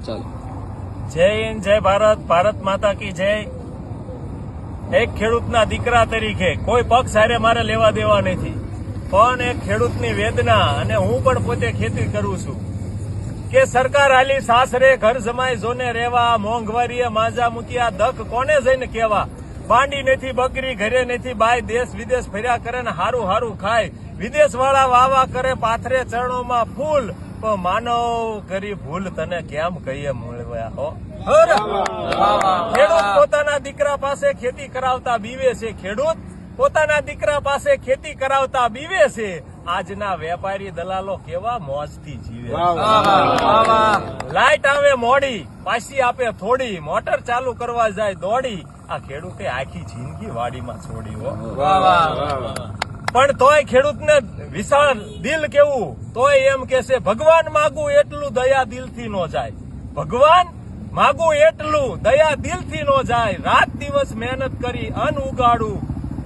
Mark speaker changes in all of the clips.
Speaker 1: ચાલો.
Speaker 2: જય હિન્દ, જય ભારત, ભારત માતા કી જય. એક ખેડૂતના દીકરા તરીકે કોઈ પક્ષ હારે મારે લેવા દેવા નથી, પણ એક ખેડૂતની વેદના, અને હું પણ પોતે ખેતી કરું છું, કે સરકાર આલી સાસરે ઘર જમાઈ જોને રેવા, મોંઘવારીએ માજા મૂક્યા, દખ કોને જઈને કેવા. બાંડી નથી બકરી, ઘરે નથી બાય, દેશ વિદેશ ફર્યા કરે ને હારું હારું ખાય. વિદેશ વાળા વાવા કરે પાથરે ચરણોમાં ફૂલ, પણ માનવ કરી ભૂલ તને કેમ કહીએ મૂળવ્યા હો. ખેડૂત પોતાના દીકરા પાસે ખેતી કરાવતા બીવે છે, ખેડૂત પોતાના દીકરા પાસે ખેતી કરાવતા બીવે છે. આજના વેપારી દલાલો કેવા મોજથી જીવે. લાઈટ આવે મોડી, પાછી આપે થોડી, મોટર ચાલુ કરવા જાય દોડી. આ ખેડૂતે આખી જિંદગી વાડીમાં છોડી હો. પણ તોય ખેડૂતને વિશાળ દિલ કેવું, તોય એમ કે છે ભગવાન માગું એટલું દયા દિલથી નો જાય. ભગવાન માગું એટલું દયા દિલથી નો જાય. રાત દિવસ મહેનત કરી અન્ન ઉગાડું,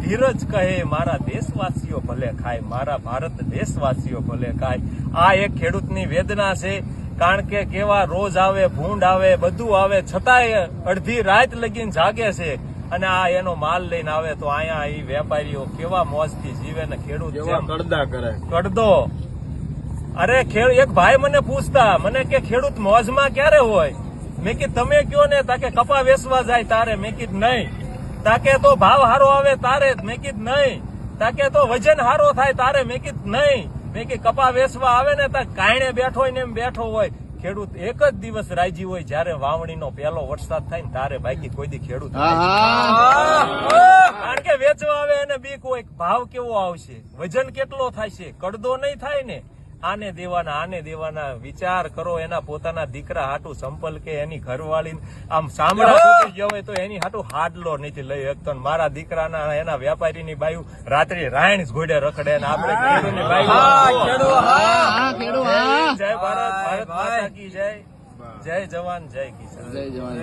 Speaker 2: ધીરજ કહે મારા દેશવાસીઓ ભલે ખાય, મારા ભારત દેશવાસીઓ ભલે ખાય. આ એક ખેડૂતની વેદના છે, કારણ કે કેવા રોજ આવે, ભૂંડ આવે, બધું આવે, છતાંય અડધી રાત લગીને જાગે છે. અને આ એનો માલ લઈને આવે તો અહીંયા એ વેપારીઓ કેવા મોજથી જીવે ને ખેડૂત કડદા કરે. કડદો. અરે એક ભાઈ મને પૂછતા, મને કે ખેડૂત મોજમાં ક્યારે હોય? મેં કીધું તમે કયો ને, તાકે કપા વેચવા જાય તારે. મેં કીધું નહીં. તાકે તો ભાવ હારો આવે તારે. મેં કીધું નહીં. તાકે તો વજન હારો થાય તારે. મેં કીધું નહીં. મેં કીધું કપા વેચવા આવે ને તા કાયણે બેઠો હોય ને એમ બેઠો હોય. ખેડૂત એક જ દિવસ રાજી હોય, જયારે વાવણીનો પહેલો વરસાદ થાય ને તારે. બાકી કોઈ દી ખેડૂત કારણ કે વેચવા આવે એને બીક હોય, ભાવ કેવો આવશે, વજન કેટલો થાય છે, કડદો નહીં થાય ને. આને દેવાના વિચાર કરો. એના પોતાના દીકરા હાટું સંપલ કે એની ઘરવાળી આમ સાંભળા તૂટી ગયો હોય તો એની હાટું હાડલો નથી લઈ શકતો. મારા દીકરાના એના વેપારીની બાયુ રાત્રે રાયણ ઘોડે રખડે ને આપણે ખેડૂતની બાયુ. જય ભારત, ભારત માતા કી જય. જય જવાન, જય કિસાન.
Speaker 1: જય જવાન.